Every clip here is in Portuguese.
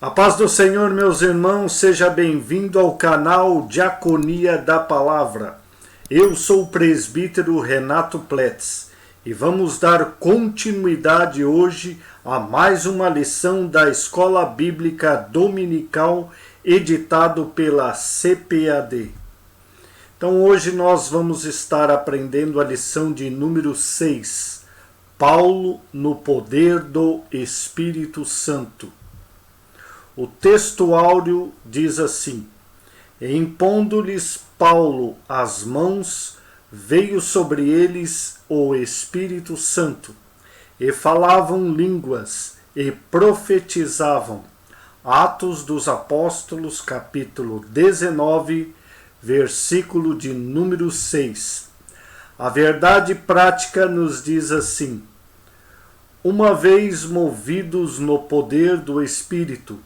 A paz do Senhor, meus irmãos, seja bem-vindo ao canal Diaconia da Palavra. Eu sou o presbítero Renato Pletz e vamos dar continuidade hoje a mais uma lição da Escola Bíblica Dominical editado pela CPAD. Então hoje nós vamos estar aprendendo a lição de número 6, Paulo no poder do Espírito Santo. O texto áureo diz assim: E impondo-lhes Paulo as mãos, veio sobre eles o Espírito Santo, e falavam línguas, e profetizavam. Atos dos Apóstolos, capítulo 19, versículo de número 6. A verdade prática nos diz assim: Uma vez movidos no poder do Espírito,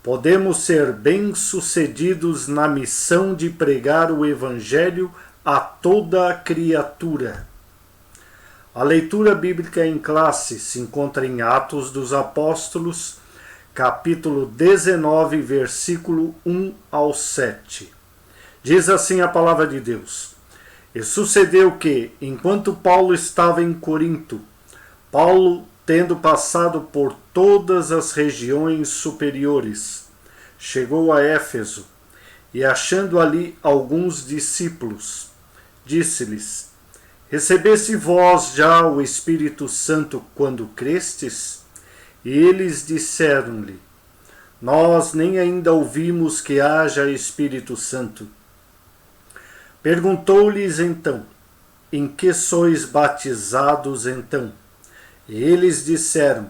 podemos ser bem-sucedidos na missão de pregar o Evangelho a toda a criatura. A leitura bíblica em classe se encontra em Atos dos Apóstolos, capítulo 19, versículo 1 ao 7. Diz assim a palavra de Deus: E sucedeu que, enquanto Paulo estava em Corinto, Paulo, tendo passado por todas as regiões superiores, chegou a Éfeso, e achando ali alguns discípulos, disse-lhes: Recebeste vós já o Espírito Santo quando crestes? E eles disseram-lhe: Nós nem ainda ouvimos que haja Espírito Santo. Perguntou-lhes então: Em que sois batizados então? E eles disseram: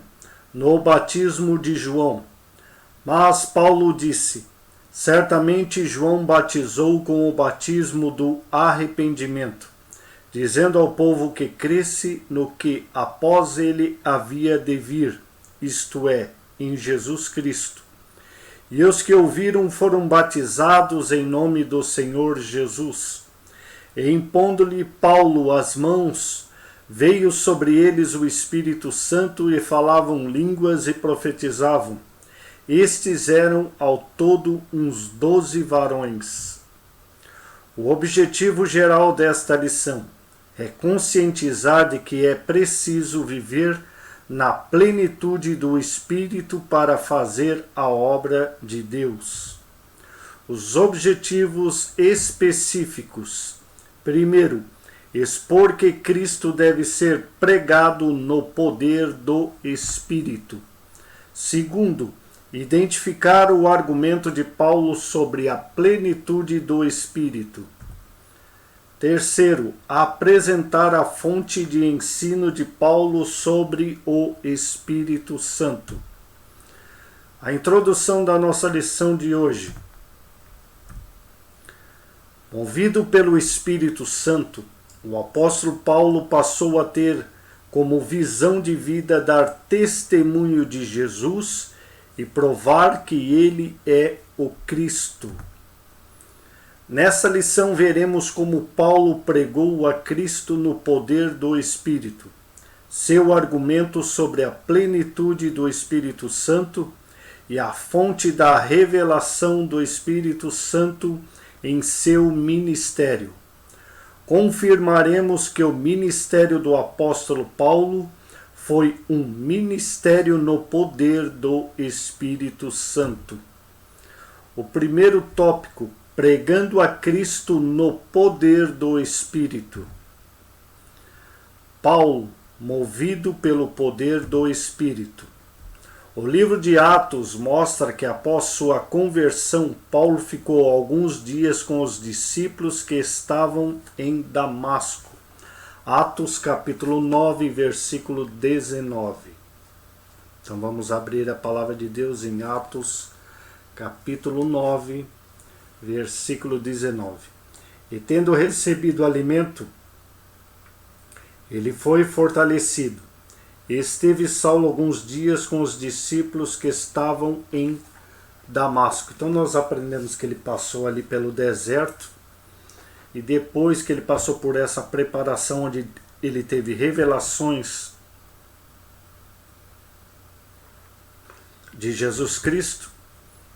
No batismo de João. Mas Paulo disse: Certamente João batizou com o batismo do arrependimento, dizendo ao povo que cresce no que após ele havia de vir, isto é, em Jesus Cristo. E os que ouviram foram batizados em nome do Senhor Jesus. E impondo-lhe Paulo as mãos, veio sobre eles o Espírito Santo e falavam línguas e profetizavam. Estes eram ao todo uns 12 varões. O objetivo geral desta lição é conscientizar de que é preciso viver na plenitude do Espírito para fazer a obra de Deus. Os objetivos específicos: primeiro, expor que Cristo deve ser pregado no poder do Espírito. Segundo, identificar o argumento de Paulo sobre a plenitude do Espírito. Terceiro, apresentar a fonte de ensino de Paulo sobre o Espírito Santo. A introdução da nossa lição de hoje. Movido pelo Espírito Santo, o apóstolo Paulo passou a ter como visão de vida dar testemunho de Jesus e provar que ele é o Cristo. Nessa lição veremos como Paulo pregou a Cristo no poder do Espírito, seu argumento sobre a plenitude do Espírito Santo e a fonte da revelação do Espírito Santo em seu ministério. Confirmaremos que o ministério do apóstolo Paulo foi um ministério no poder do Espírito Santo. O primeiro tópico: pregando a Cristo no poder do Espírito. Paulo, movido pelo poder do Espírito. O livro de Atos mostra que após sua conversão, Paulo ficou alguns dias com os discípulos que estavam em Damasco. Atos capítulo 9, versículo 19. Então vamos abrir a palavra de Deus em Atos capítulo 9, versículo 19. E tendo recebido alimento, ele foi fortalecido. Esteve Saulo alguns dias com os discípulos que estavam em Damasco. Então nós aprendemos que ele passou ali pelo deserto, e depois que ele passou por essa preparação onde ele teve revelações de Jesus Cristo,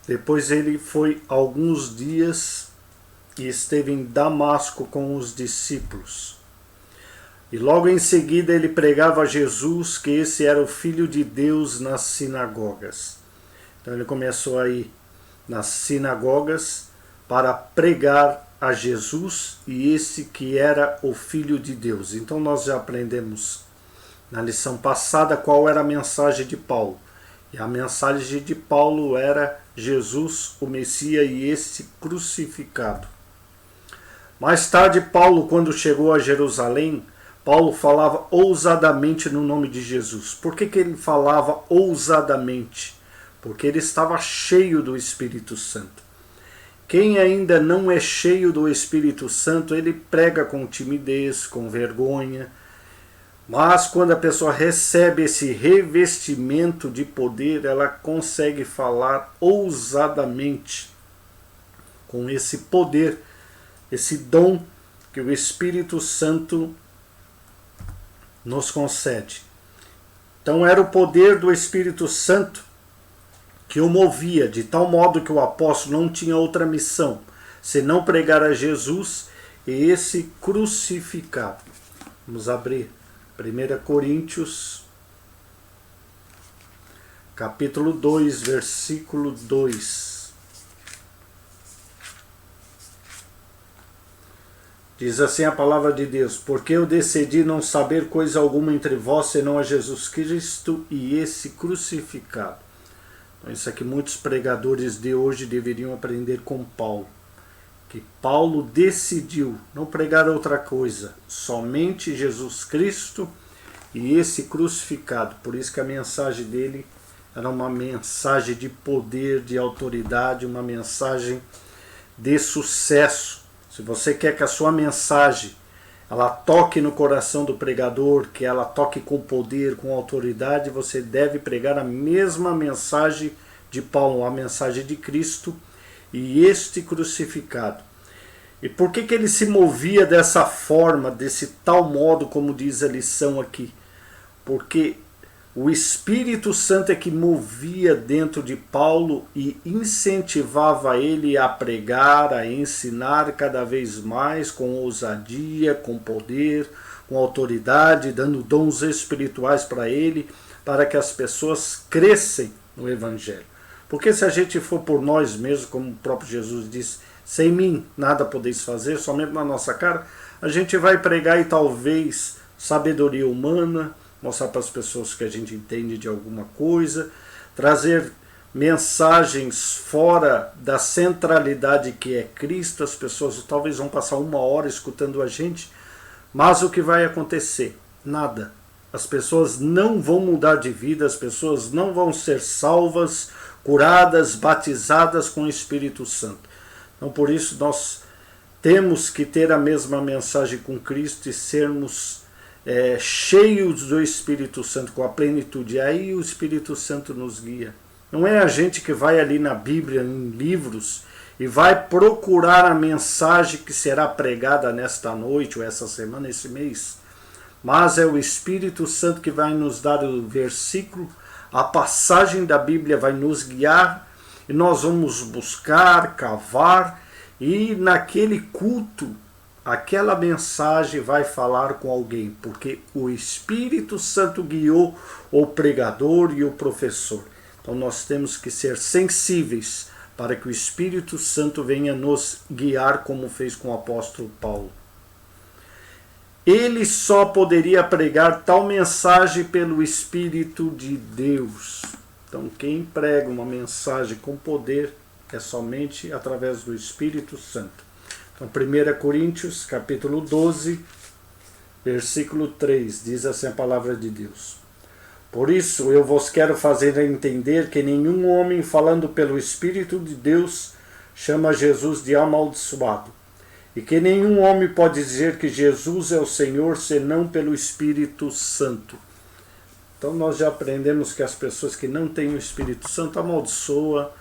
Depois ele foi alguns dias e esteve em Damasco com os discípulos. E logo em seguida ele pregava a Jesus, que esse era o Filho de Deus, nas sinagogas. Então ele começou a ir nas sinagogas para pregar a Jesus e esse que era o Filho de Deus. Então nós já aprendemos na lição passada qual era a mensagem de Paulo. E a mensagem de Paulo era Jesus, o Messias, e esse crucificado. Mais tarde, Paulo, quando chegou a Jerusalém, Paulo falava ousadamente no nome de Jesus. Por que ele falava ousadamente? Porque ele estava cheio do Espírito Santo. Quem ainda não é cheio do Espírito Santo, ele prega com timidez, com vergonha. Mas quando a pessoa recebe esse revestimento de poder, ela consegue falar ousadamente com esse poder, esse dom que o Espírito Santo nos concede. Então era o poder do Espírito Santo que o movia, de tal modo que o apóstolo não tinha outra missão senão pregar a Jesus e esse crucificado. Vamos abrir 1 Coríntios, capítulo 2, versículo 2. Diz assim a palavra de Deus: porque eu decidi não saber coisa alguma entre vós, senão a Jesus Cristo e esse crucificado. Então, isso aqui muitos pregadores de hoje deveriam aprender com Paulo. Que Paulo decidiu não pregar outra coisa, somente Jesus Cristo e esse crucificado. Por isso que a mensagem dele era uma mensagem de poder, de autoridade, uma mensagem de sucesso. Se você quer que a sua mensagem ela toque no coração do pregador, que ela toque com poder, com autoridade, você deve pregar a mesma mensagem de Paulo, a mensagem de Cristo e este crucificado. E por que ele se movia dessa forma, desse tal modo, como diz a lição aqui? Porque o Espírito Santo é que movia dentro de Paulo e incentivava ele a pregar, a ensinar cada vez mais, com ousadia, com poder, com autoridade, dando dons espirituais para ele, para que as pessoas crescem no Evangelho. Porque se a gente for por nós mesmos, como o próprio Jesus disse, sem mim nada podeis fazer, somente na nossa cara, a gente vai pregar e talvez sabedoria humana, mostrar para as pessoas que a gente entende de alguma coisa, trazer mensagens fora da centralidade que é Cristo. As pessoas talvez vão passar 1 hora escutando a gente, mas o que vai acontecer? Nada. As pessoas não vão mudar de vida, as pessoas não vão ser salvas, curadas, batizadas com o Espírito Santo. Então, por isso, nós temos que ter a mesma mensagem com Cristo e sermos cheios do Espírito Santo, com a plenitude. Aí o Espírito Santo nos guia. Não é a gente que vai ali na Bíblia, em livros, e vai procurar a mensagem que será pregada nesta noite, ou essa semana, esse mês. Mas é o Espírito Santo que vai nos dar o versículo, a passagem da Bíblia vai nos guiar, e nós vamos buscar, cavar, e naquele culto, aquela mensagem vai falar com alguém, porque o Espírito Santo guiou o pregador e o professor. Então nós temos que ser sensíveis para que o Espírito Santo venha nos guiar, como fez com o apóstolo Paulo. Ele só poderia pregar tal mensagem pelo Espírito de Deus. Então quem prega uma mensagem com poder é somente através do Espírito Santo. Então 1 Coríntios capítulo 12, versículo 3, diz assim a palavra de Deus: por isso eu vos quero fazer entender que nenhum homem falando pelo Espírito de Deus chama Jesus de amaldiçoado, e que nenhum homem pode dizer que Jesus é o Senhor senão pelo Espírito Santo. Então nós já aprendemos que as pessoas que não têm o Espírito Santo amaldiçoa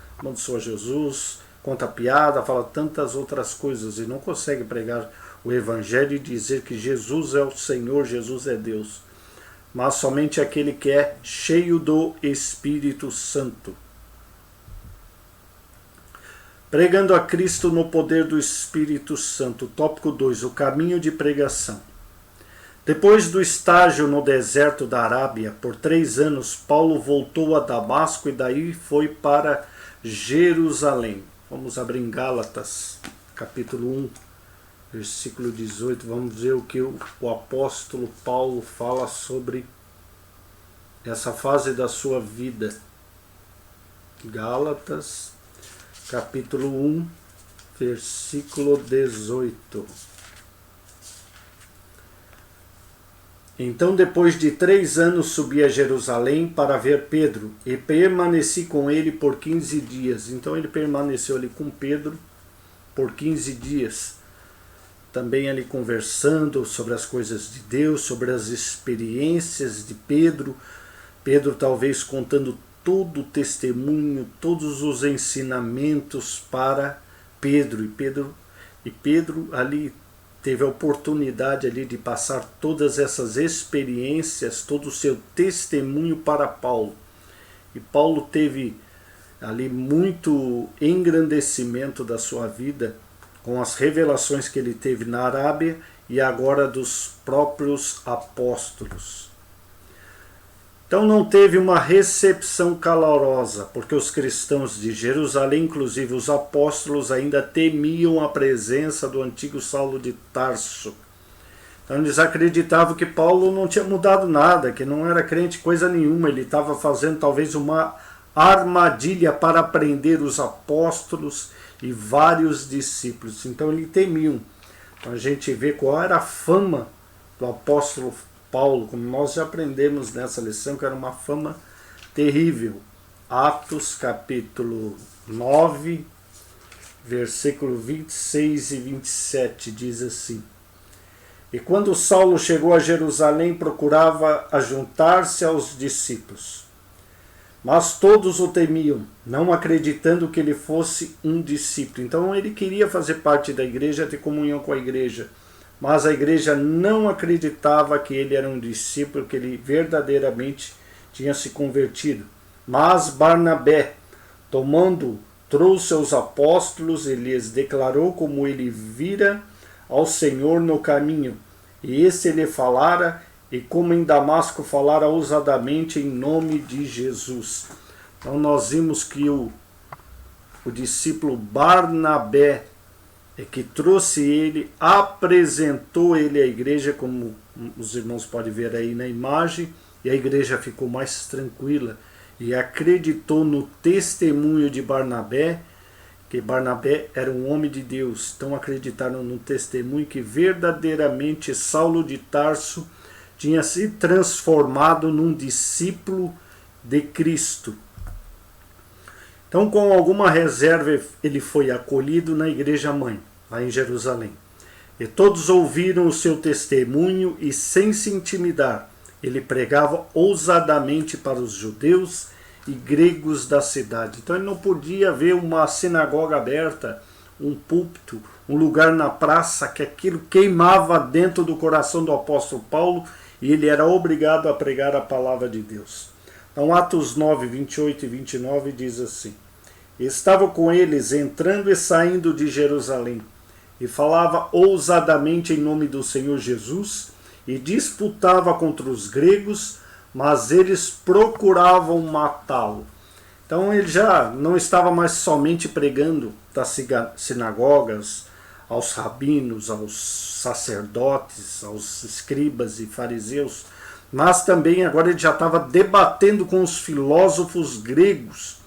Jesus, conta piada, fala tantas outras coisas e não consegue pregar o Evangelho e dizer que Jesus é o Senhor, Jesus é Deus. Mas somente aquele que é cheio do Espírito Santo. Pregando a Cristo no poder do Espírito Santo. Tópico 2. O caminho de pregação. Depois do estágio no deserto da Arábia, por 3 anos, Paulo voltou a Damasco e daí foi para Jerusalém. Vamos abrir em Gálatas, capítulo 1, versículo 18. Vamos ver o que o apóstolo Paulo fala sobre essa fase da sua vida. Gálatas, capítulo 1, versículo 18. Então, depois de 3 anos, subi a Jerusalém para ver Pedro, e permaneci com ele por 15 dias. Então, ele permaneceu ali com Pedro por 15 dias. Também ali conversando sobre as coisas de Deus, sobre as experiências de Pedro. Pedro talvez contando todo o testemunho, todos os ensinamentos para Pedro. E Pedro ali teve a oportunidade ali de passar todas essas experiências, todo o seu testemunho para Paulo. E Paulo teve ali muito engrandecimento da sua vida com as revelações que ele teve na Arábia e agora dos próprios apóstolos. Então não teve uma recepção calorosa, porque os cristãos de Jerusalém, inclusive os apóstolos, ainda temiam a presença do antigo Saulo de Tarso. Então eles acreditavam que Paulo não tinha mudado nada, que não era crente coisa nenhuma, ele estava fazendo talvez uma armadilha para prender os apóstolos e vários discípulos. Então eles temiam. Então a gente vê qual era a fama do apóstolo Paulo, como nós já aprendemos nessa lição, que era uma fama terrível. Atos capítulo 9, versículo 26 e 27, diz assim: E quando Saulo chegou a Jerusalém, procurava ajuntar-se aos discípulos. Mas todos o temiam, não acreditando que ele fosse um discípulo. Então ele queria fazer parte da igreja, ter comunhão com a igreja. Mas a igreja não acreditava que ele era um discípulo, que ele verdadeiramente tinha se convertido. Mas Barnabé, trouxe os apóstolos e lhes declarou como ele vira ao Senhor no caminho. E esse lhe falara, e como em Damasco falara ousadamente em nome de Jesus. Então nós vimos que o discípulo Barnabé que trouxe ele, apresentou ele à igreja, como os irmãos podem ver aí na imagem, e a igreja ficou mais tranquila e acreditou no testemunho de Barnabé, que Barnabé era um homem de Deus. Então acreditaram no testemunho que verdadeiramente Saulo de Tarso tinha se transformado num discípulo de Cristo. Então, com alguma reserva, ele foi acolhido na igreja mãe, lá em Jerusalém. E todos ouviram o seu testemunho e, sem se intimidar, ele pregava ousadamente para os judeus e gregos da cidade. Então, ele não podia ver uma sinagoga aberta, um púlpito, um lugar na praça, que aquilo queimava dentro do coração do apóstolo Paulo e ele era obrigado a pregar a palavra de Deus. Então, Atos 9, 28 e 29 diz assim: Estava com eles entrando e saindo de Jerusalém, e falava ousadamente em nome do Senhor Jesus, e disputava contra os gregos, mas eles procuravam matá-lo. Então ele já não estava mais somente pregando das sinagogas, aos rabinos, aos sacerdotes, aos escribas e fariseus, mas também agora ele já estava debatendo com os filósofos gregos.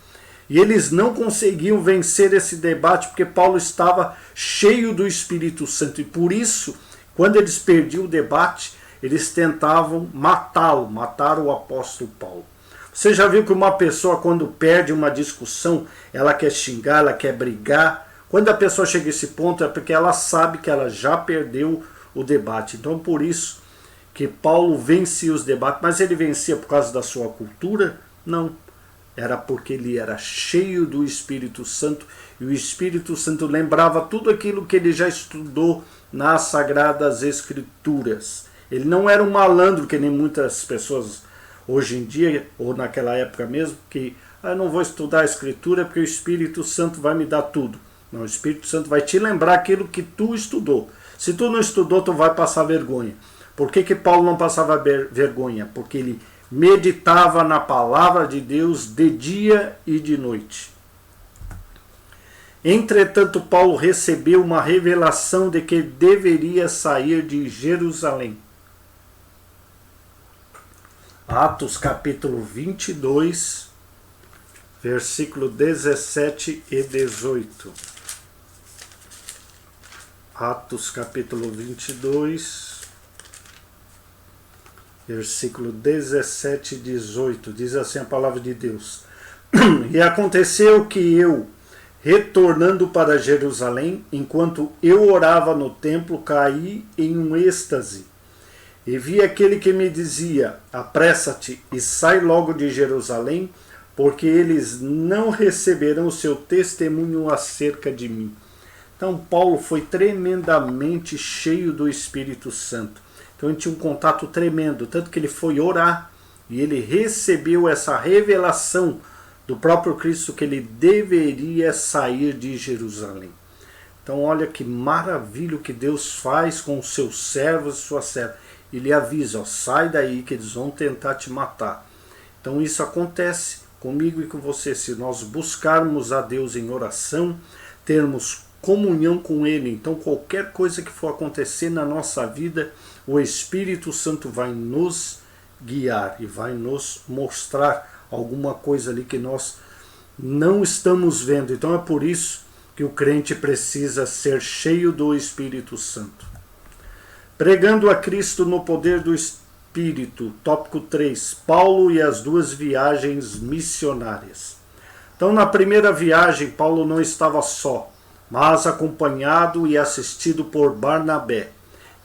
E eles não conseguiam vencer esse debate porque Paulo estava cheio do Espírito Santo. E por isso, quando eles perdiam o debate, eles tentavam matá-lo, matar o apóstolo Paulo. Você já viu que uma pessoa, quando perde uma discussão, ela quer xingar, ela quer brigar? Quando a pessoa chega a esse ponto é porque ela sabe que ela já perdeu o debate. Então, por isso que Paulo vencia os debates. Mas ele vencia por causa da sua cultura? Não. Era porque ele era cheio do Espírito Santo, e o Espírito Santo lembrava tudo aquilo que ele já estudou nas Sagradas Escrituras. Ele não era um malandro, que nem muitas pessoas hoje em dia, ou naquela época mesmo, que eu não vou estudar a Escritura porque o Espírito Santo vai me dar tudo. Não, o Espírito Santo vai te lembrar aquilo que tu estudou. Se tu não estudou, tu vai passar vergonha. Por que Paulo não passava vergonha? Porque ele meditava na palavra de Deus de dia e de noite. Entretanto, Paulo recebeu uma revelação de que deveria sair de Jerusalém. Atos capítulo 22, versículo 17 e 18. Atos capítulo 22, versículo 17 e 18. Diz assim a palavra de Deus. E aconteceu que eu, retornando para Jerusalém, enquanto eu orava no templo, caí em um êxtase. E vi aquele que me dizia, apressa-te e sai logo de Jerusalém, porque eles não receberão o seu testemunho acerca de mim. Então Paulo foi tremendamente cheio do Espírito Santo. Então ele tinha um contato tremendo, tanto que ele foi orar e ele recebeu essa revelação do próprio Cristo que ele deveria sair de Jerusalém. Então olha que maravilha que Deus faz com os seus servos e suas servas. Ele avisa, ó, sai daí que eles vão tentar te matar. Então isso acontece comigo e com você, se nós buscarmos a Deus em oração, termos comunhão com Ele. Então qualquer coisa que for acontecer na nossa vida, o Espírito Santo vai nos guiar e vai nos mostrar alguma coisa ali que nós não estamos vendo. Então é por isso que o crente precisa ser cheio do Espírito Santo. Pregando a Cristo no poder do Espírito, tópico 3, Paulo e as duas viagens missionárias. Então na primeira viagem Paulo não estava só, mas acompanhado e assistido por Barnabé,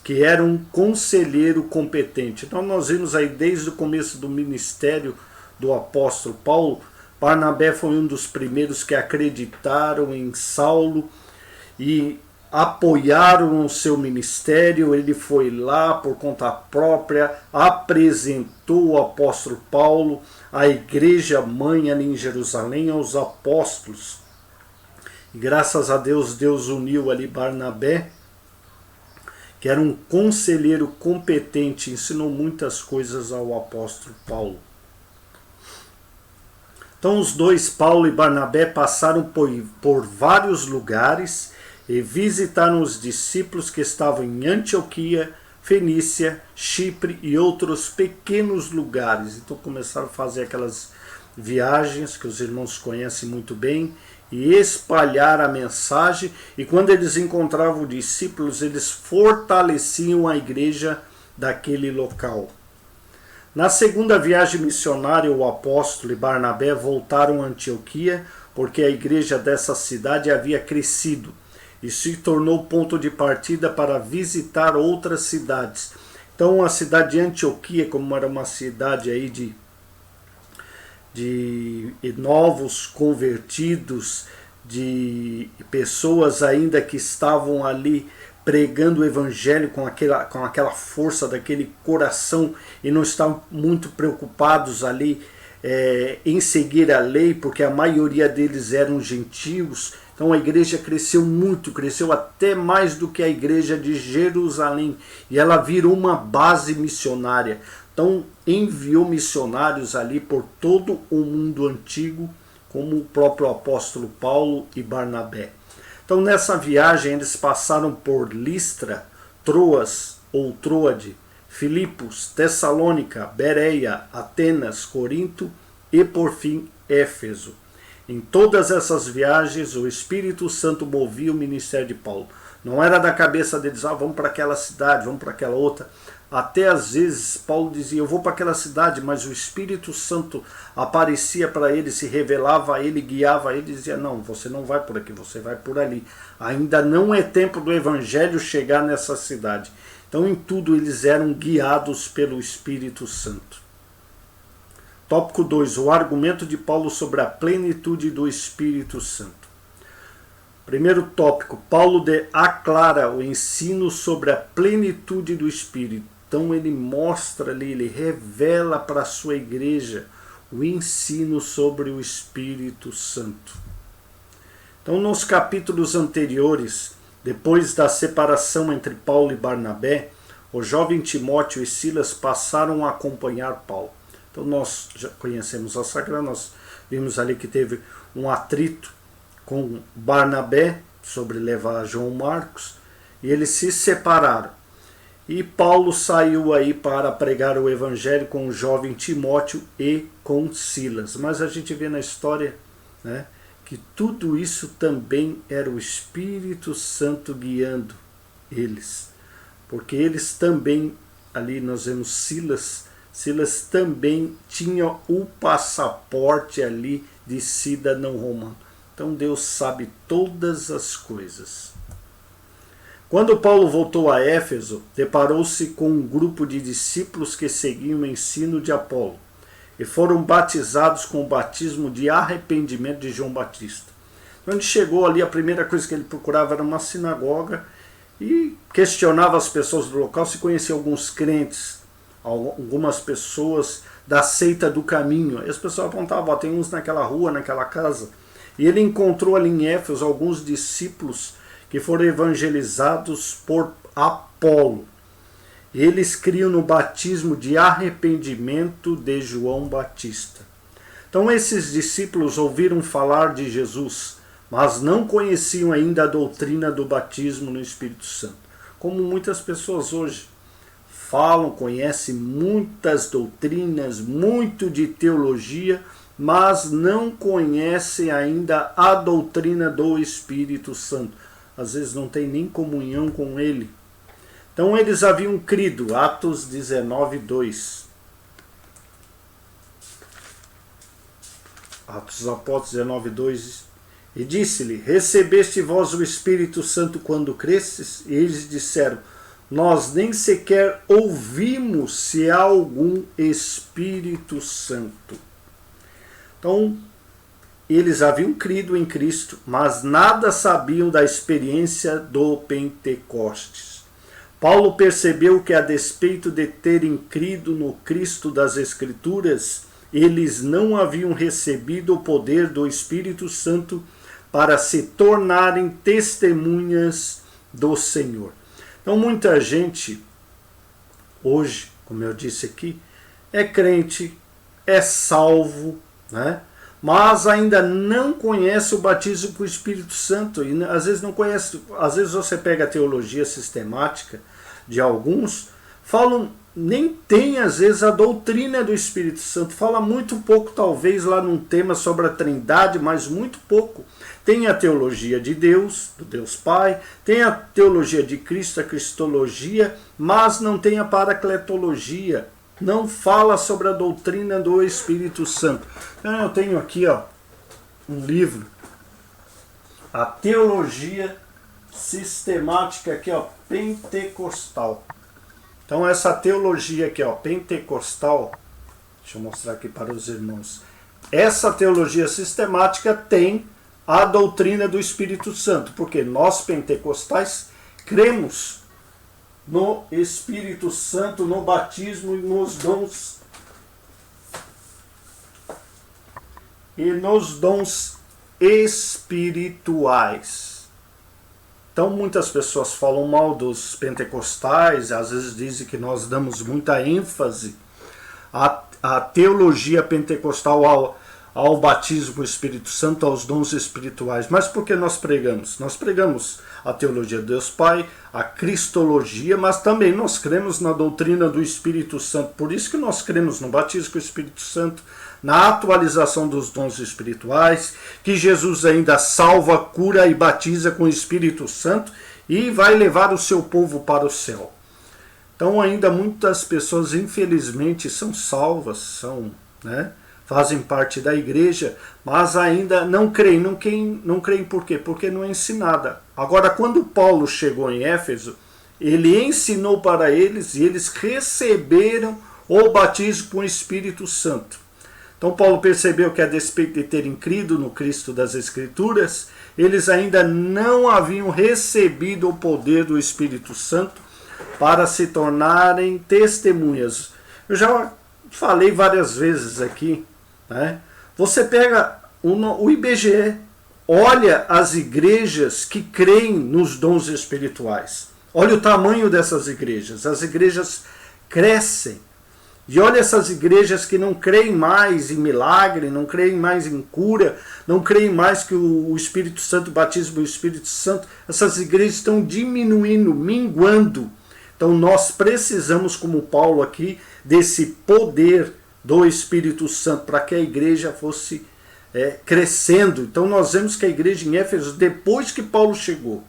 que era um conselheiro competente. Então nós vimos aí desde o começo do ministério do apóstolo Paulo, Barnabé foi um dos primeiros que acreditaram em Saulo e apoiaram o seu ministério. Ele foi lá por conta própria, apresentou o apóstolo Paulo, a igreja mãe ali em Jerusalém, aos apóstolos. E graças a Deus, Deus uniu ali Barnabé, que era um conselheiro competente, ensinou muitas coisas ao apóstolo Paulo. Então os dois, Paulo e Barnabé, passaram por vários lugares e visitaram os discípulos que estavam em Antioquia, Fenícia, Chipre e outros pequenos lugares. Então começaram a fazer aquelas viagens que os irmãos conhecem muito bem e espalhar a mensagem. E quando eles encontravam discípulos, eles fortaleciam a igreja daquele local. Na segunda viagem missionária, o apóstolo e Barnabé voltaram a Antioquia, porque a igreja dessa cidade havia crescido e se tornou ponto de partida para visitar outras cidades. Então a cidade de Antioquia, como era uma cidade aí de novos convertidos, de pessoas ainda que estavam ali pregando o evangelho com aquela força daquele coração e não estavam muito preocupados ali em seguir a lei, porque a maioria deles eram gentios. Então a igreja cresceu muito, cresceu até mais do que a igreja de Jerusalém, e ela virou uma base missionária. Então enviou missionários ali por todo o mundo antigo, como o próprio apóstolo Paulo e Barnabé. Então nessa viagem eles passaram por Listra, Troas ou Troade, Filipos, Tessalônica, Bereia, Atenas, Corinto e por fim Éfeso. Em todas essas viagens o Espírito Santo movia o ministério de Paulo. Não era da cabeça deles, vamos para aquela cidade, vamos para aquela outra. Até às vezes Paulo dizia, eu vou para aquela cidade, mas o Espírito Santo aparecia para ele, se revelava a ele, guiava a ele e dizia, não, você não vai por aqui, você vai por ali. Ainda não é tempo do evangelho chegar nessa cidade. Então em tudo eles eram guiados pelo Espírito Santo. Tópico 2, o argumento de Paulo sobre a plenitude do Espírito Santo. Primeiro tópico, Paulo aclara o ensino sobre a plenitude do Espírito. Então ele mostra ali, ele revela para a sua igreja o ensino sobre o Espírito Santo. Então, nos capítulos anteriores, depois da separação entre Paulo e Barnabé, o jovem Timóteo e Silas passaram a acompanhar Paulo. Então nós já conhecemos a Sagrada, nós vimos ali que teve um atrito com Barnabé sobre levar João Marcos, e eles se separaram. E Paulo saiu aí para pregar o evangelho com o jovem Timóteo e com Silas. Mas a gente vê na história, né, que tudo isso também era o Espírito Santo guiando eles. Porque eles também, ali nós vemos Silas também tinha o passaporte ali de cidadão romano. Então Deus sabe todas as coisas. Quando Paulo voltou a Éfeso, deparou-se com um grupo de discípulos que seguiam o ensino de Apolo e foram batizados com o batismo de arrependimento de João Batista. Quando ele chegou ali, a primeira coisa que ele procurava era uma sinagoga e questionava as pessoas do local se conhecia alguns crentes, algumas pessoas da seita do caminho. Aí as pessoas apontavam, tem uns naquela rua, naquela casa. E ele encontrou ali em Éfeso alguns discípulos que foram evangelizados por Apolo. Eles criam no batismo de arrependimento de João Batista. Então esses discípulos ouviram falar de Jesus, mas não conheciam ainda a doutrina do batismo no Espírito Santo. Como muitas pessoas hoje falam, conhecem muitas doutrinas, muito de teologia, mas não conhecem ainda a doutrina do Espírito Santo. Às vezes não tem nem comunhão com ele. Então eles haviam crido, Atos 19, 2. Atos dos Apóstolos 19, 2. E disse-lhe, recebeste vós o Espírito Santo quando cresces? E eles disseram, nós nem sequer ouvimos se há algum Espírito Santo. Então, eles haviam crido em Cristo, mas nada sabiam da experiência do Pentecostes. Paulo percebeu que, a despeito de terem crido no Cristo das Escrituras, eles não haviam recebido o poder do Espírito Santo para se tornarem testemunhas do Senhor. Então muita gente hoje, como eu disse aqui, é crente, é salvo, né? Mas ainda não conhece o batismo com o Espírito Santo. E às vezes não conhece, às vezes você pega a teologia sistemática de alguns, falam, nem tem às vezes a doutrina do Espírito Santo, fala muito pouco talvez lá num tema sobre a Trindade, mas muito pouco. Tem a teologia de Deus, do Deus Pai, tem a teologia de Cristo, a cristologia, mas não tem a paracletologia, não fala sobre a doutrina do Espírito Santo. Então eu tenho aqui um livro, a teologia sistemática aqui, pentecostal. Então essa teologia aqui, pentecostal, deixa eu mostrar aqui para os irmãos. Essa teologia sistemática tem a doutrina do Espírito Santo, porque nós pentecostais cremos no Espírito Santo, no batismo e nos dons espirituais. Então muitas pessoas falam mal dos pentecostais, às vezes dizem que nós damos muita ênfase à teologia pentecostal, ao batismo com o Espírito Santo, aos dons espirituais. Mas por que nós pregamos? Nós pregamos a teologia de Deus Pai, a cristologia, mas também nós cremos na doutrina do Espírito Santo. Por isso que nós cremos no batismo com o Espírito Santo, na atualização dos dons espirituais, que Jesus ainda salva, cura e batiza com o Espírito Santo e vai levar o seu povo para o céu. Então ainda muitas pessoas infelizmente são salvas, fazem parte da igreja, mas ainda não creem. Não creem por quê? Porque não é ensinada. Agora, quando Paulo chegou em Éfeso, ele ensinou para eles e eles receberam o batismo com o Espírito Santo. Então Paulo percebeu que, a despeito de terem crido no Cristo das Escrituras, eles ainda não haviam recebido o poder do Espírito Santo para se tornarem testemunhas. Eu já falei várias vezes aqui, né? Você pega o IBGE, olha as igrejas que creem nos dons espirituais. Olha o tamanho dessas igrejas. As igrejas crescem. E olha essas igrejas que não creem mais em milagre, não creem mais em cura, não creem mais que o Espírito Santo, o batismo do Espírito Santo, essas igrejas estão diminuindo, minguando. Então nós precisamos, como Paulo aqui, desse poder do Espírito Santo para que a igreja fosse crescendo. Então nós vemos que a igreja em Éfeso, depois que Paulo chegou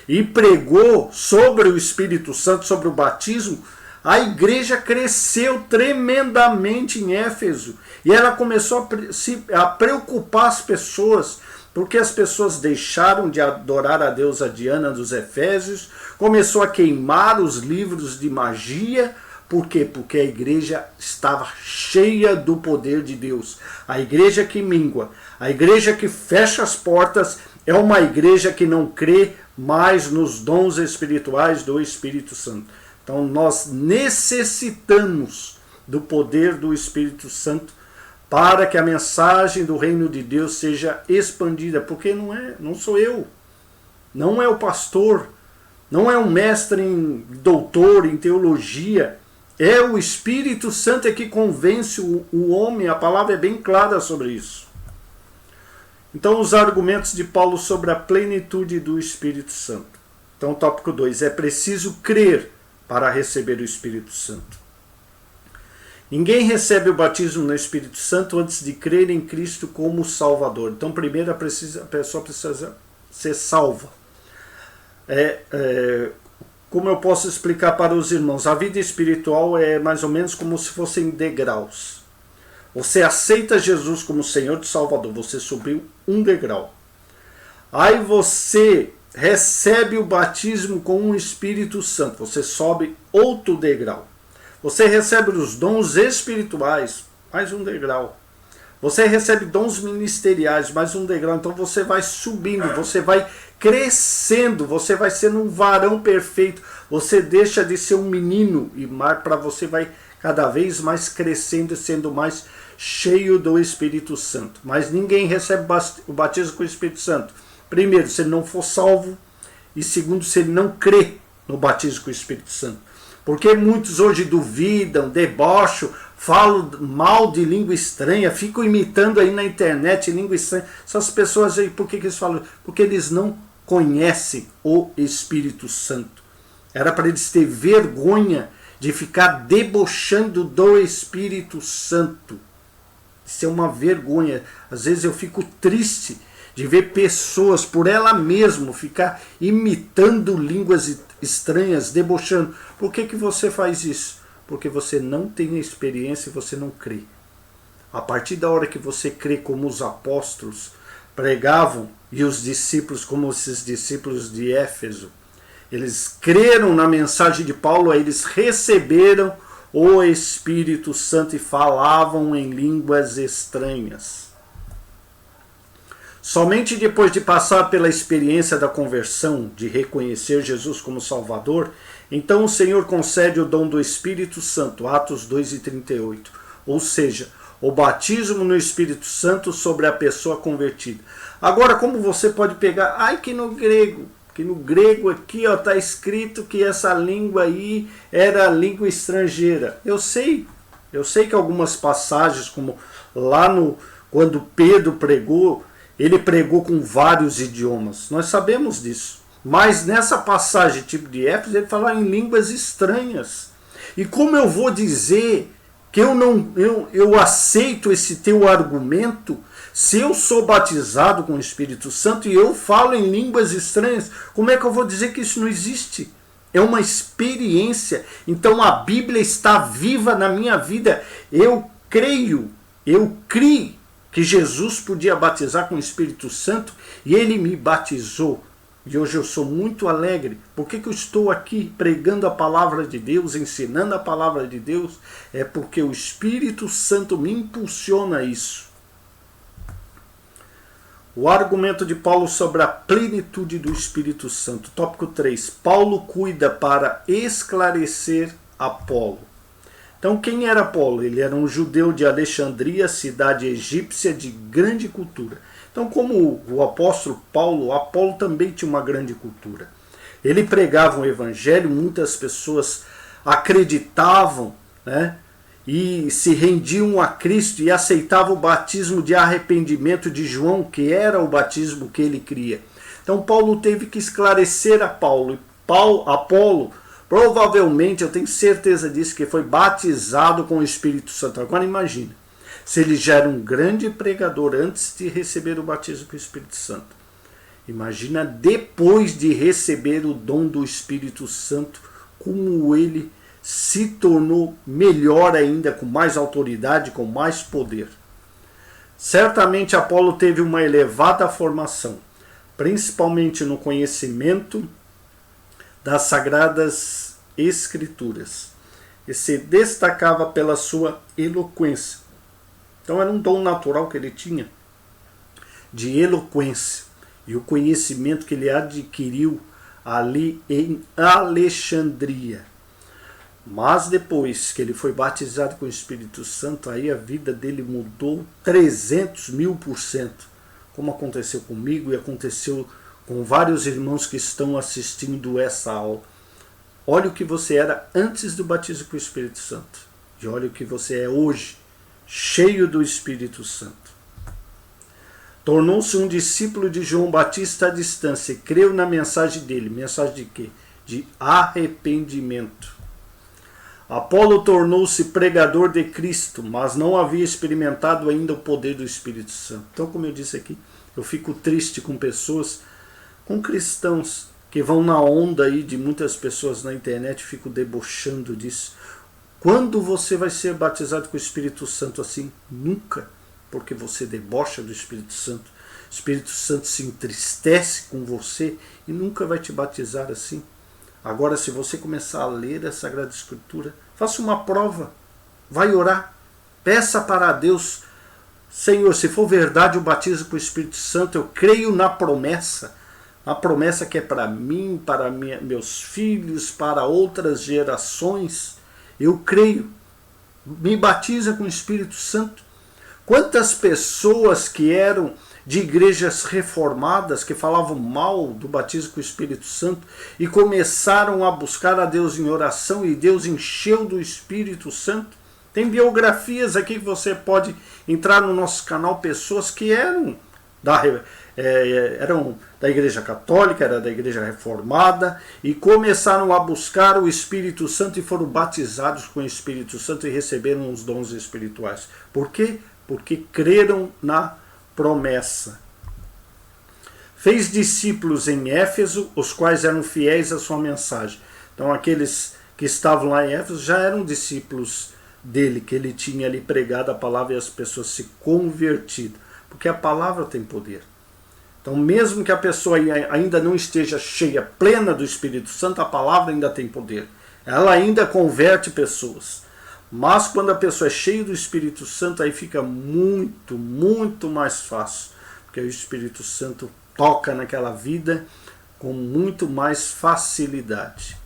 e pregou sobre o Espírito Santo, sobre o batismo, a igreja cresceu tremendamente em Éfeso. E ela começou a preocupar as pessoas, porque as pessoas deixaram de adorar a deusa Diana dos Efésios, começou a queimar os livros de magia. Por quê? Porque a igreja estava cheia do poder de Deus. A igreja que mingua, a igreja que fecha as portas, é uma igreja que não crê mais nos dons espirituais do Espírito Santo. Então nós necessitamos do poder do Espírito Santo para que a mensagem do reino de Deus seja expandida, porque não sou eu, não é o pastor, não é um mestre doutor em teologia, é o Espírito Santo que convence o homem. A palavra é bem clara sobre isso. Então os argumentos de Paulo sobre a plenitude do Espírito Santo. Então tópico 2, é preciso crer para receber o Espírito Santo. Ninguém recebe o batismo no Espírito Santo antes de crer em Cristo como Salvador. Então, primeiro a pessoa precisa ser salva. Como eu posso explicar para os irmãos? A vida espiritual é mais ou menos como se fossem degraus. Você aceita Jesus como Senhor e Salvador, você subiu um degrau. Aí você recebe o batismo com o Espírito Santo, você sobe outro degrau. Você recebe os dons espirituais, mais um degrau. Você recebe dons ministeriais, mais um degrau. Então você vai subindo, você vai crescendo, você vai sendo um varão perfeito. Você deixa de ser um menino e para você vai cada vez mais crescendo e sendo mais cheio do Espírito Santo. Mas ninguém recebe o batismo com o Espírito Santo. Primeiro, se ele não for salvo. E segundo, se ele não crê no batismo com o Espírito Santo. Porque muitos hoje duvidam, debocham, falam mal de língua estranha, ficam imitando aí na internet língua estranha. Essas pessoas aí, por que eles falam? Porque eles não conhecem o Espírito Santo. Era para eles ter vergonha de ficar debochando do Espírito Santo. Isso é uma vergonha. Às vezes eu fico triste de ver pessoas, por ela mesma, ficar imitando línguas estranhas, debochando. Por que você faz isso? Porque você não tem experiência e você não crê. A partir da hora que você crê como os apóstolos pregavam, e os discípulos, como esses discípulos de Éfeso, eles creram na mensagem de Paulo, aí eles receberam o Espírito Santo e falavam em línguas estranhas. Somente depois de passar pela experiência da conversão, de reconhecer Jesus como Salvador, então o Senhor concede o dom do Espírito Santo, Atos 2:38. Ou seja, o batismo no Espírito Santo sobre a pessoa convertida. Agora, como você pode pegar, que no grego aqui está escrito que essa língua aí era língua estrangeira. Eu sei que algumas passagens, como lá quando Pedro pregou, ele pregou com vários idiomas. Nós sabemos disso. Mas nessa passagem tipo de Éfeso, ele fala em línguas estranhas. E como eu vou dizer que eu aceito esse teu argumento, se eu sou batizado com o Espírito Santo e eu falo em línguas estranhas, como é que eu vou dizer que isso não existe? É uma experiência. Então a Bíblia está viva na minha vida. Eu criei que Jesus podia batizar com o Espírito Santo e ele me batizou. E hoje eu sou muito alegre. Por que eu estou aqui pregando a palavra de Deus, ensinando a palavra de Deus? É porque o Espírito Santo me impulsiona a isso. O argumento de Paulo sobre a plenitude do Espírito Santo. Tópico 3. Paulo cuida para esclarecer Apolo. Então quem era Apolo? Ele era um judeu de Alexandria, cidade egípcia de grande cultura. Então, como o apóstolo Paulo, Apolo também tinha uma grande cultura. Ele pregava o evangelho, muitas pessoas acreditavam, né, e se rendiam a Cristo e aceitavam o batismo de arrependimento de João, que era o batismo que ele cria. Então Paulo teve que esclarecer a Apolo, provavelmente, eu tenho certeza disso, que foi batizado com o Espírito Santo. Agora imagina, se ele já era um grande pregador antes de receber o batismo com o Espírito Santo. Imagina depois de receber o dom do Espírito Santo, como ele se tornou melhor ainda, com mais autoridade, com mais poder. Certamente Apolo teve uma elevada formação, principalmente no conhecimento das Sagradas Escrituras, e se destacava pela sua eloquência. Então era um dom natural que ele tinha, de eloquência, e o conhecimento que ele adquiriu ali em Alexandria. Mas depois que ele foi batizado com o Espírito Santo, aí a vida dele mudou 300.000%, como aconteceu comigo e aconteceu com vários irmãos que estão assistindo essa aula. Olha o que você era antes do batismo com o Espírito Santo, e olha o que você é hoje, cheio do Espírito Santo. Tornou-se um discípulo de João Batista à distância e creu na mensagem dele. Mensagem de quê? De arrependimento. Apolo tornou-se pregador de Cristo, mas não havia experimentado ainda o poder do Espírito Santo. Então, como eu disse aqui, eu fico triste com pessoas, com cristãos, que vão na onda aí de muitas pessoas na internet, fico debochando disso. Quando você vai ser batizado com o Espírito Santo assim? Nunca, porque você debocha do Espírito Santo. O Espírito Santo se entristece com você e nunca vai te batizar assim. Agora, se você começar a ler a Sagrada Escritura, faça uma prova, vai orar, peça para Deus: Senhor, se for verdade o batismo com o Espírito Santo, eu creio na promessa que é para mim, para meus filhos, para outras gerações, eu creio, me batiza com o Espírito Santo. Quantas pessoas que eram de igrejas reformadas, que falavam mal do batismo com o Espírito Santo e começaram a buscar a Deus em oração e Deus encheu do Espírito Santo. Tem biografias aqui que você pode entrar no nosso canal, pessoas que eram da igreja católica, era da igreja reformada e começaram a buscar o Espírito Santo e foram batizados com o Espírito Santo e receberam os dons espirituais. Por quê? Porque creram na promessa. Fez discípulos em Éfeso, os quais eram fiéis à sua mensagem. Então aqueles que estavam lá em Éfeso já eram discípulos dele, que ele tinha ali pregado a palavra e as pessoas se convertido. Porque a palavra tem poder. Então mesmo que a pessoa ainda não esteja cheia, plena do Espírito Santo, a palavra ainda tem poder. Ela ainda converte pessoas. Mas quando a pessoa é cheia do Espírito Santo, aí fica muito, muito mais fácil. Porque o Espírito Santo toca naquela vida com muito mais facilidade.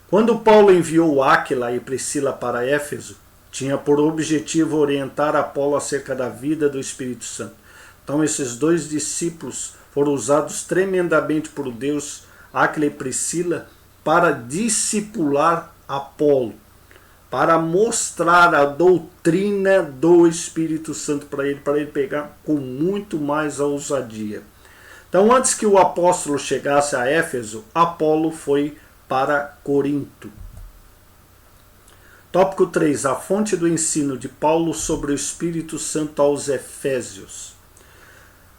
Quando Paulo enviou Áquila e Priscila para Éfeso, tinha por objetivo orientar Apolo acerca da vida do Espírito Santo. Então esses dois discípulos foram usados tremendamente por Deus, Áquila e Priscila, para discipular Apolo, para mostrar a doutrina do Espírito Santo para ele pegar com muito mais ousadia. Então, antes que o apóstolo chegasse a Éfeso, Apolo foi para Corinto. Tópico 3. A fonte do ensino de Paulo sobre o Espírito Santo aos Efésios.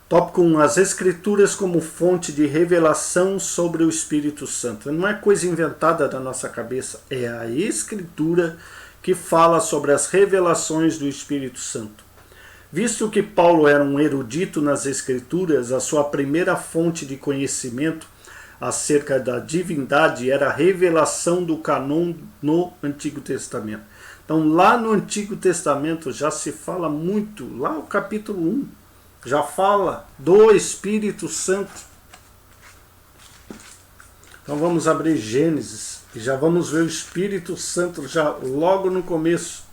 Tópico 1. As Escrituras como fonte de revelação sobre o Espírito Santo. Não é coisa inventada da nossa cabeça, é a Escritura que fala sobre as revelações do Espírito Santo. Visto que Paulo era um erudito nas Escrituras, a sua primeira fonte de conhecimento acerca da divindade era a revelação do cânon no Antigo Testamento. Então lá no Antigo Testamento já se fala muito, lá no capítulo 1, já fala do Espírito Santo. Então vamos abrir Gênesis, E já vamos ver o Espírito Santo já logo no começo.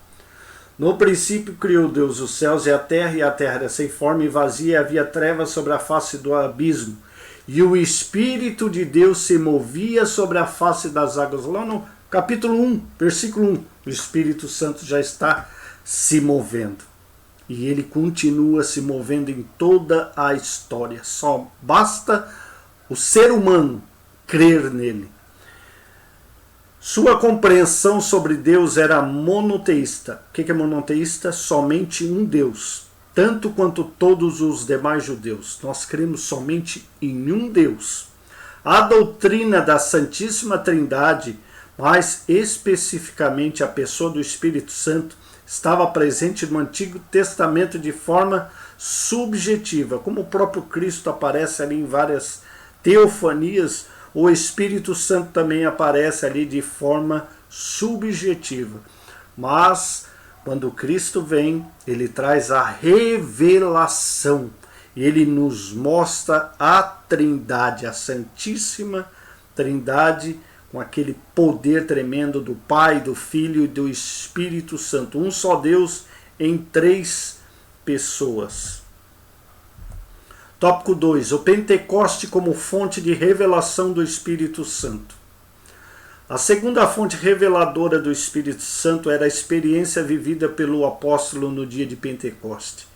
No princípio criou Deus os céus e a terra era sem forma e vazia, e havia trevas sobre a face do abismo. E o Espírito de Deus se movia sobre a face das águas. Lá no capítulo 1, versículo 1, o Espírito Santo já está se movendo. E ele continua se movendo em toda a história. Só basta o ser humano crer nele. Sua compreensão sobre Deus era monoteísta. O que é monoteísta? Somente um Deus. Tanto quanto todos os demais judeus. Nós cremos somente em um Deus. A doutrina da Santíssima Trindade, mais especificamente a pessoa do Espírito Santo, estava presente no Antigo Testamento de forma subjetiva. Como o próprio Cristo aparece ali em várias teofanias, o Espírito Santo também aparece ali de forma subjetiva. Mas, quando Cristo vem, ele traz a revelação. Ele nos mostra a Trindade, a Santíssima Trindade, com aquele poder tremendo do Pai, do Filho e do Espírito Santo. Um só Deus em três pessoas. Tópico 2. O Pentecoste como fonte de revelação do Espírito Santo. A segunda fonte reveladora do Espírito Santo era a experiência vivida pelo apóstolo no dia de Pentecoste.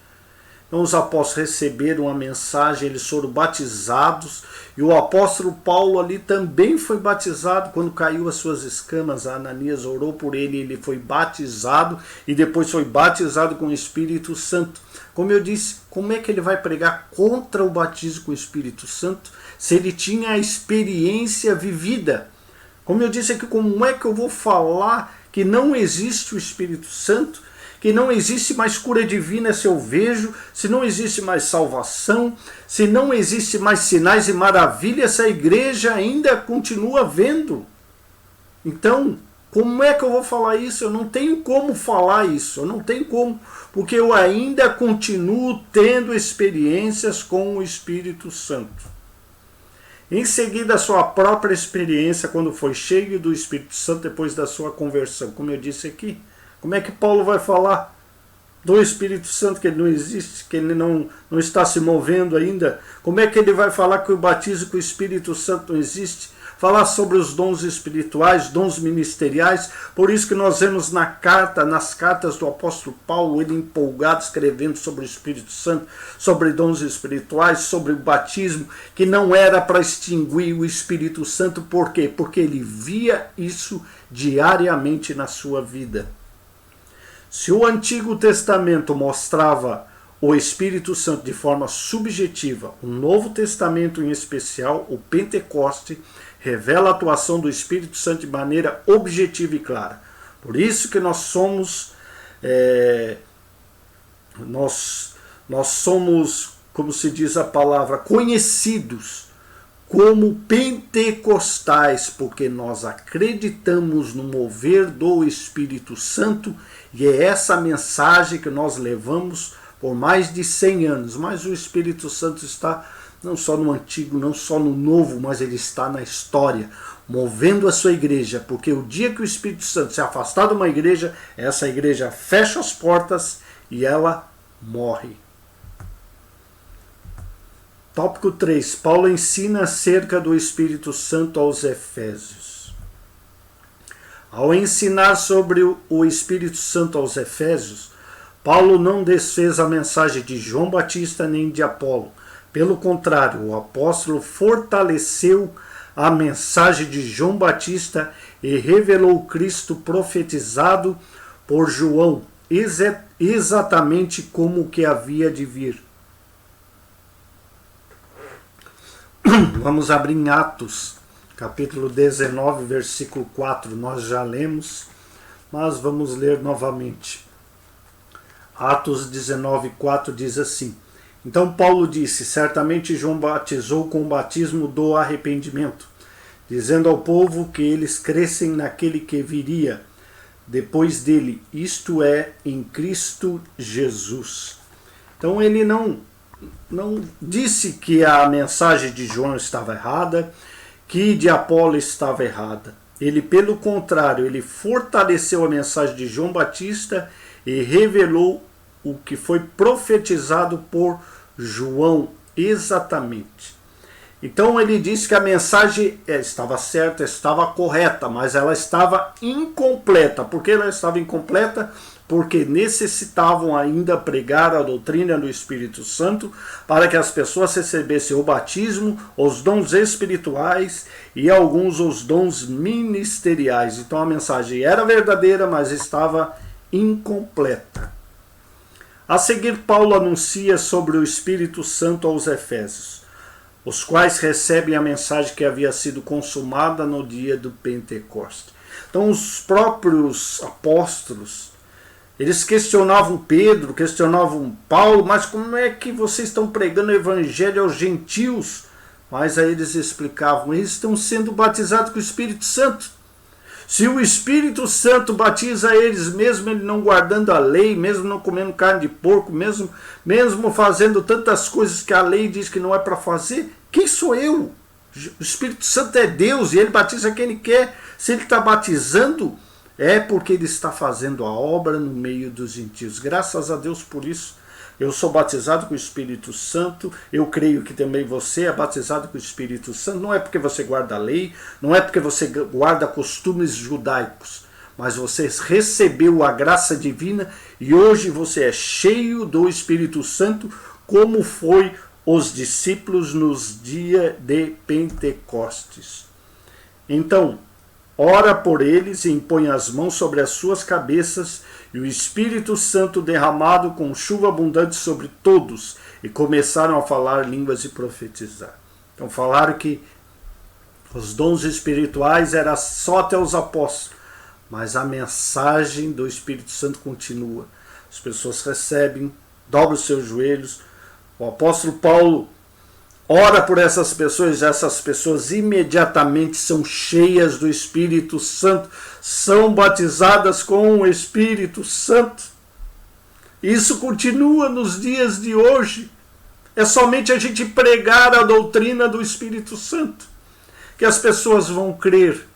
Então os apóstolos receberam a mensagem, eles foram batizados, e o apóstolo Paulo ali também foi batizado. Quando caiu as suas escamas, Ananias orou por ele, ele foi batizado, e depois foi batizado com o Espírito Santo. Como eu disse, como é que ele vai pregar contra o batismo com o Espírito Santo, se ele tinha a experiência vivida? Como eu disse aqui, como é que eu vou falar que não existe o Espírito Santo, que não existe mais cura divina se eu vejo, se não existe mais salvação, se não existe mais sinais e maravilhas, se a igreja ainda continua vendo? Então, como é que eu vou falar isso? Eu não tenho como falar isso, eu não tenho como, porque eu ainda continuo tendo experiências com o Espírito Santo. Em seguida, a sua própria experiência, quando foi cheio do Espírito Santo, depois da sua conversão, como eu disse aqui. Como é que Paulo vai falar do Espírito Santo, que ele não existe, que ele não está se movendo ainda? Como é que ele vai falar que o batismo com o Espírito Santo não existe? Falar sobre os dons espirituais, dons ministeriais. Por isso que nós vemos nas cartas do apóstolo Paulo, ele empolgado escrevendo sobre o Espírito Santo, sobre dons espirituais, sobre o batismo, que não era para extinguir o Espírito Santo. Por quê? Porque ele via isso diariamente na sua vida. Se o Antigo Testamento mostrava o Espírito Santo de forma subjetiva, o Novo Testamento em especial, o Pentecoste, revela a atuação do Espírito Santo de maneira objetiva e clara. Por isso que nós somos, como se diz a palavra, conhecidos como pentecostais, porque nós acreditamos no mover do Espírito Santo, e é essa mensagem que nós levamos por mais de 100 anos. Mas o Espírito Santo está não só no Antigo, não só no Novo, mas ele está na história, movendo a sua igreja, porque o dia que o Espírito Santo se afastar de uma igreja, essa igreja fecha as portas e ela morre. Tópico 3. Paulo ensina acerca do Espírito Santo aos Efésios. Ao ensinar sobre o Espírito Santo aos Efésios, Paulo não desfez a mensagem de João Batista nem de Apolo. Pelo contrário, o apóstolo fortaleceu a mensagem de João Batista e revelou Cristo profetizado por João, exatamente como o que havia de vir. Vamos abrir em Atos, capítulo 19, versículo 4. Nós já lemos, mas vamos ler novamente. Atos 19, 4 diz assim: Então Paulo disse, certamente João batizou com o batismo do arrependimento, dizendo ao povo que eles crescem naquele que viria depois dele, isto é, em Cristo Jesus. Então ele não disse que a mensagem de João estava errada, que de Apolo estava errada. Ele, pelo contrário, ele fortaleceu a mensagem de João Batista e revelou o que foi profetizado por João exatamente. Então ele disse que a mensagem estava certa, estava correta, mas ela estava incompleta. Por que ela estava incompleta? Porque necessitavam ainda pregar a doutrina do Espírito Santo para que as pessoas recebessem o batismo, os dons espirituais e alguns os dons ministeriais. Então a mensagem era verdadeira, mas estava incompleta. A seguir, Paulo anuncia sobre o Espírito Santo aos Efésios, os quais recebem a mensagem que havia sido consumada no dia do Pentecostes. Então os próprios apóstolos, eles questionavam Pedro, questionavam Paulo, mas como é que vocês estão pregando o evangelho aos gentios? Mas aí eles explicavam, eles estão sendo batizados com o Espírito Santo. Se o Espírito Santo batiza eles, mesmo ele não guardando a lei, mesmo não comendo carne de porco, mesmo fazendo tantas coisas que a lei diz que não é para fazer, quem sou eu? O Espírito Santo é Deus e ele batiza quem ele quer. Se ele está batizando, é porque ele está fazendo a obra no meio dos gentios. Graças a Deus por isso. Eu sou batizado com o Espírito Santo, eu creio que também você é batizado com o Espírito Santo. Não é porque você guarda a lei, não é porque você guarda costumes judaicos, mas você recebeu a graça divina e hoje você é cheio do Espírito Santo, como foi os discípulos nos dias de Pentecostes. Então, ora por eles e impõe as mãos sobre as suas cabeças, e o Espírito Santo derramado com chuva abundante sobre todos, e começaram a falar línguas e profetizar. Então falaram que os dons espirituais eram só até os apóstolos, mas a mensagem do Espírito Santo continua. As pessoas recebem, dobram os seus joelhos. O apóstolo Paulo ora por essas pessoas imediatamente são cheias do Espírito Santo, são batizadas com o Espírito Santo. Isso continua nos dias de hoje. É somente a gente pregar a doutrina do Espírito Santo que as pessoas vão crer.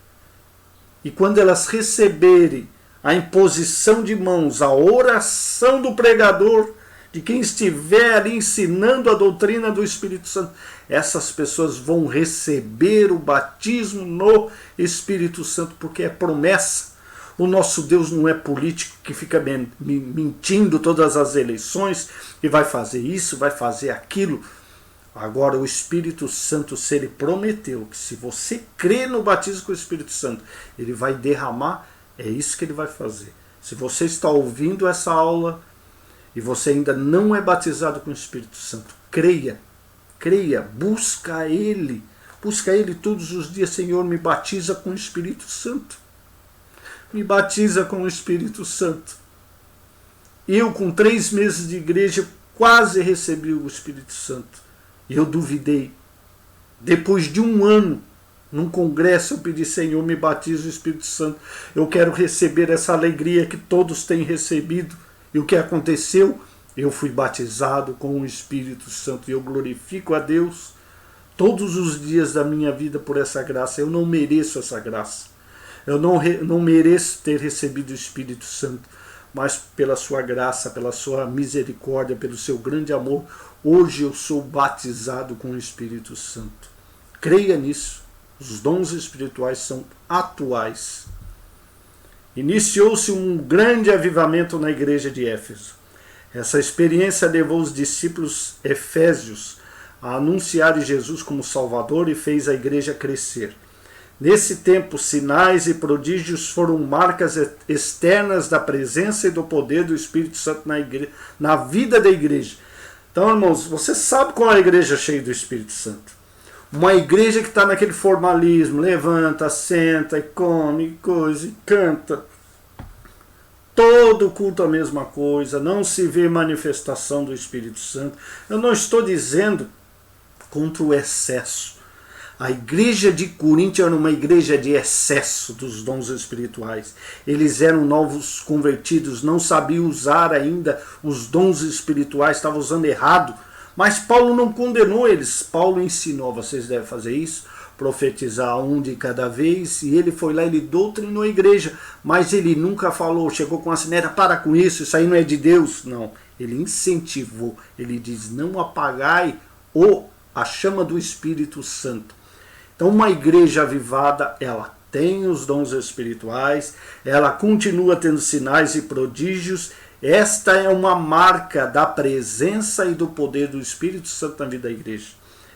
E quando elas receberem a imposição de mãos, a oração do pregador, de quem estiver ali ensinando a doutrina do Espírito Santo, essas pessoas vão receber o batismo no Espírito Santo, porque é promessa. O nosso Deus não é político que fica mentindo todas as eleições e vai fazer isso, vai fazer aquilo. Agora o Espírito Santo, se ele prometeu que se você crê no batismo com o Espírito Santo, ele vai derramar, é isso que ele vai fazer. Se você está ouvindo essa aula e você ainda não é batizado com o Espírito Santo, creia, busca Ele todos os dias. Senhor, me batiza com o Espírito Santo, me batiza com o Espírito Santo. Eu, com 3 meses de igreja, quase recebi o Espírito Santo, e eu duvidei. Depois de 1 ano, num congresso, eu pedi, Senhor, me batiza o Espírito Santo, eu quero receber essa alegria que todos têm recebido. E o que aconteceu? Eu fui batizado com o Espírito Santo e eu glorifico a Deus todos os dias da minha vida por essa graça. Eu não mereço essa graça. Eu não mereço ter recebido o Espírito Santo, mas pela sua graça, pela sua misericórdia, pelo seu grande amor, hoje eu sou batizado com o Espírito Santo. Creia nisso. Os dons espirituais são atuais. Iniciou-se um grande avivamento na igreja de Éfeso. Essa experiência levou os discípulos efésios a anunciarem Jesus como Salvador e fez a igreja crescer. Nesse tempo, sinais e prodígios foram marcas externas da presença e do poder do Espírito Santo na vida da igreja. Então, irmãos, você sabe qual é a igreja cheia do Espírito Santo? Uma igreja que está naquele formalismo, levanta, senta, e come, coisa, e canta. Todo culto a mesma coisa, não se vê manifestação do Espírito Santo. Eu não estou dizendo contra o excesso. A igreja de Corinto era uma igreja de excesso dos dons espirituais. Eles eram novos convertidos, não sabiam usar ainda os dons espirituais, estavam usando errado. Mas Paulo não condenou eles. Paulo ensinou, vocês devem fazer isso. profetizar um de cada vez, e ele foi lá, ele doutrinou a igreja, mas ele nunca falou, chegou com a sineta, para com isso aí não é de Deus. Não, ele incentivou, ele diz, não apagai a chama do Espírito Santo. Então uma igreja avivada, ela tem os dons espirituais, ela continua tendo sinais e prodígios. Esta é uma marca da presença e do poder do Espírito Santo na vida da igreja.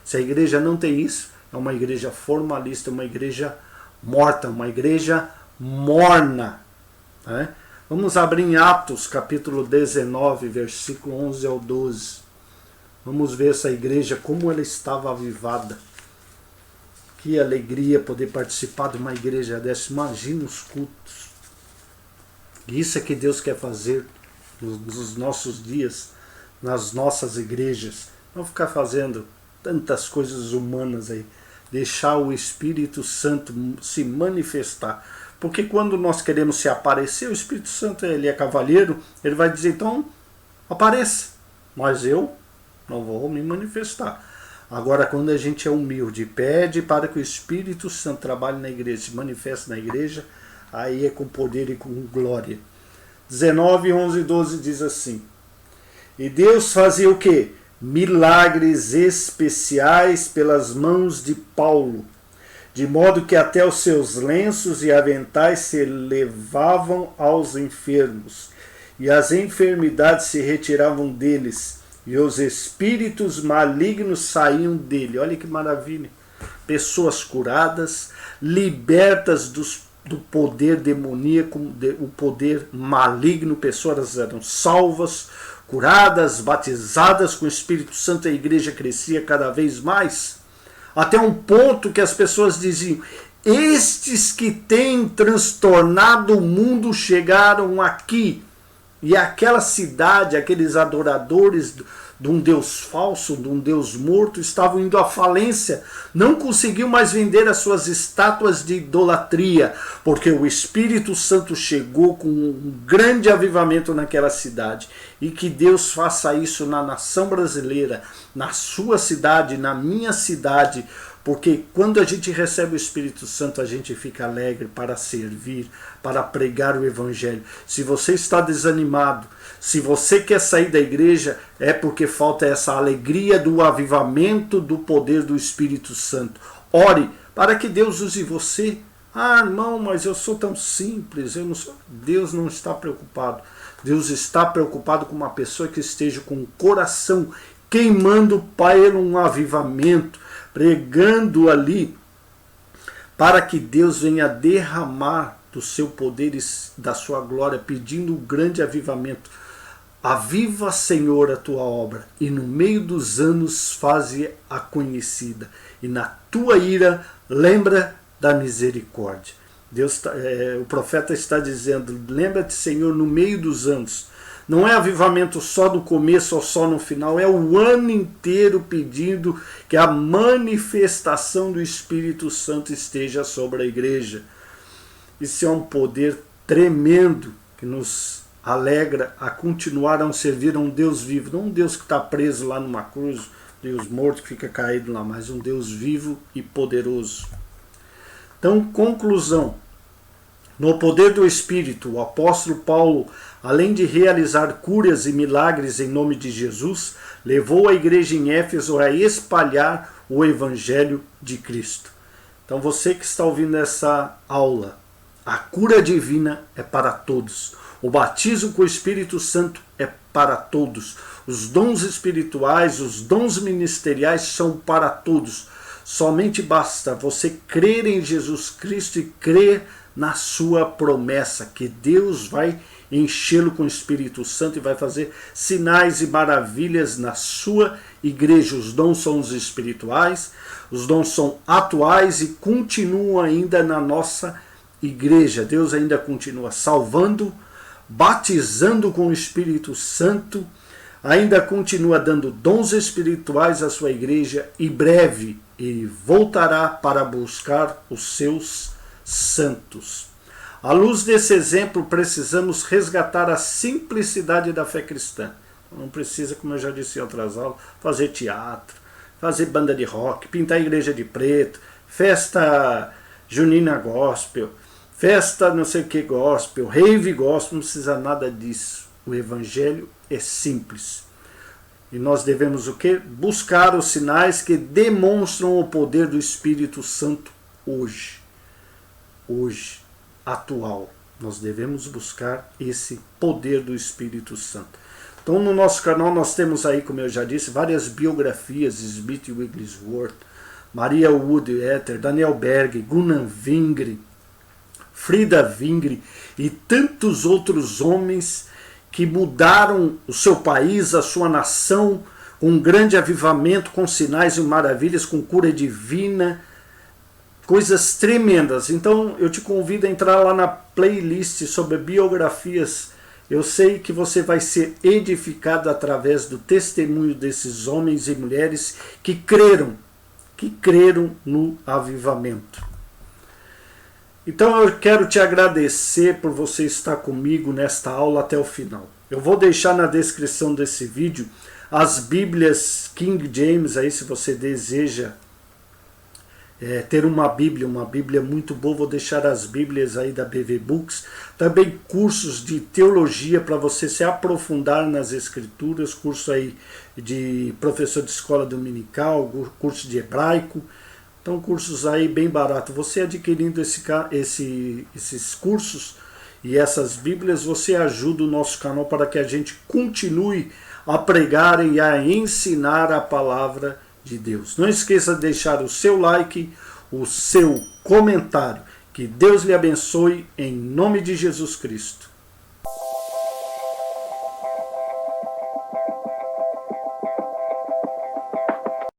Se a igreja não tem isso, é uma igreja formalista, uma igreja morta, uma igreja morna. Né? Vamos abrir em Atos, capítulo 19, versículo 11 ao 12. Vamos ver essa igreja, como ela estava avivada. Que alegria poder participar de uma igreja dessa. Imagina os cultos. Isso é que Deus quer fazer nos nossos dias, nas nossas igrejas. Não ficar fazendo tantas coisas humanas aí. Deixar o Espírito Santo se manifestar. Porque quando nós queremos se aparecer, o Espírito Santo, ele é cavalheiro, ele vai dizer, então, apareça. Mas eu não vou me manifestar. Agora, quando a gente é humilde, pede para que o Espírito Santo trabalhe na igreja, se manifeste na igreja, aí é com poder e com glória. 19, 11 e 12 diz assim, e Deus fazia o quê? Milagres especiais pelas mãos de Paulo, de modo que até os seus lenços e aventais se levavam aos enfermos, e as enfermidades se retiravam deles, e os espíritos malignos saíam dele. Olha que maravilha. Pessoas curadas, libertas do poder demoníaco, o poder maligno. Pessoas eram salvas, curadas, batizadas com o Espírito Santo. A igreja crescia cada vez mais. Até um ponto que as pessoas diziam, estes que têm transtornado o mundo chegaram aqui. E aquela cidade, aqueles adoradores de um Deus falso, de um Deus morto, estavam indo à falência. Não conseguiam mais vender as suas estátuas de idolatria, porque o Espírito Santo chegou com um grande avivamento naquela cidade. E que Deus faça isso na nação brasileira, na sua cidade, na minha cidade, porque quando a gente recebe o Espírito Santo, a gente fica alegre para servir, para pregar o Evangelho. Se você está desanimado, se você quer sair da igreja, é porque falta essa alegria do avivamento do poder do Espírito Santo. Ore para que Deus use você. Ah, irmão, mas eu sou tão simples. Eu não sou. Deus não está preocupado. Deus está preocupado com uma pessoa que esteja com o coração queimando para um avivamento, pregando ali, para que Deus venha derramar do seu poder e da sua glória, pedindo um grande avivamento. Aviva, Senhor, a tua obra, e no meio dos anos faze-a conhecida, e na tua ira lembra da misericórdia. O profeta está dizendo, lembra-te, Senhor, no meio dos anos. Não é avivamento só no começo ou só no final, é o ano inteiro pedindo que a manifestação do Espírito Santo esteja sobre a igreja. Isso é um poder tremendo que nos alegra a continuar a servir a um Deus vivo, não um Deus que está preso lá numa cruz, Deus morto que fica caído lá, mas um Deus vivo e poderoso. Então, conclusão. No poder do Espírito, o apóstolo Paulo, além de realizar curas e milagres em nome de Jesus, levou a igreja em Éfeso a espalhar o Evangelho de Cristo. Então você que está ouvindo essa aula, a cura divina é para todos. O batismo com o Espírito Santo é para todos. Os dons espirituais, os dons ministeriais são para todos. Somente basta você crer em Jesus Cristo e crer na sua promessa, que Deus vai enchê-lo com o Espírito Santo e vai fazer sinais e maravilhas na sua igreja. Os dons são os espirituais, os dons são atuais e continuam ainda na nossa igreja. Deus ainda continua salvando, batizando com o Espírito Santo, ainda continua dando dons espirituais à sua igreja e breve ele voltará para buscar os seus santos. À luz desse exemplo, precisamos resgatar a simplicidade da fé cristã. Não precisa, como eu já disse em outras aulas, fazer teatro, fazer banda de rock, pintar a igreja de preto, festa junina gospel, festa não sei o que gospel, rave gospel, não precisa nada disso. O evangelho é simples. E nós devemos o quê? Buscar os sinais que demonstram o poder do Espírito Santo hoje. Hoje, atual. Nós devemos buscar esse poder do Espírito Santo. Então no nosso canal nós temos aí, como eu já disse, várias biografias, Smith Wigglesworth, Maria Woodether, Daniel Berg, Gunnar Vingre, Frida Vingre e tantos outros homens que mudaram o seu país, a sua nação, com um grande avivamento, com sinais e maravilhas, com cura divina, coisas tremendas. Então eu te convido a entrar lá na playlist sobre biografias. Eu sei que você vai ser edificado através do testemunho desses homens e mulheres que creram no avivamento. Então eu quero te agradecer por você estar comigo nesta aula até o final. Eu vou deixar na descrição desse vídeo as Bíblias King James, aí se você deseja ter uma Bíblia muito boa, vou deixar as Bíblias aí da BV Books, também cursos de teologia para você se aprofundar nas escrituras, curso aí de professor de escola dominical, curso de hebraico, então cursos aí bem barato. Você adquirindo esses cursos e essas Bíblias, você ajuda o nosso canal para que a gente continue a pregar e a ensinar a palavra de Deus. Não esqueça de deixar o seu like, o seu comentário. Que Deus lhe abençoe em nome de Jesus Cristo.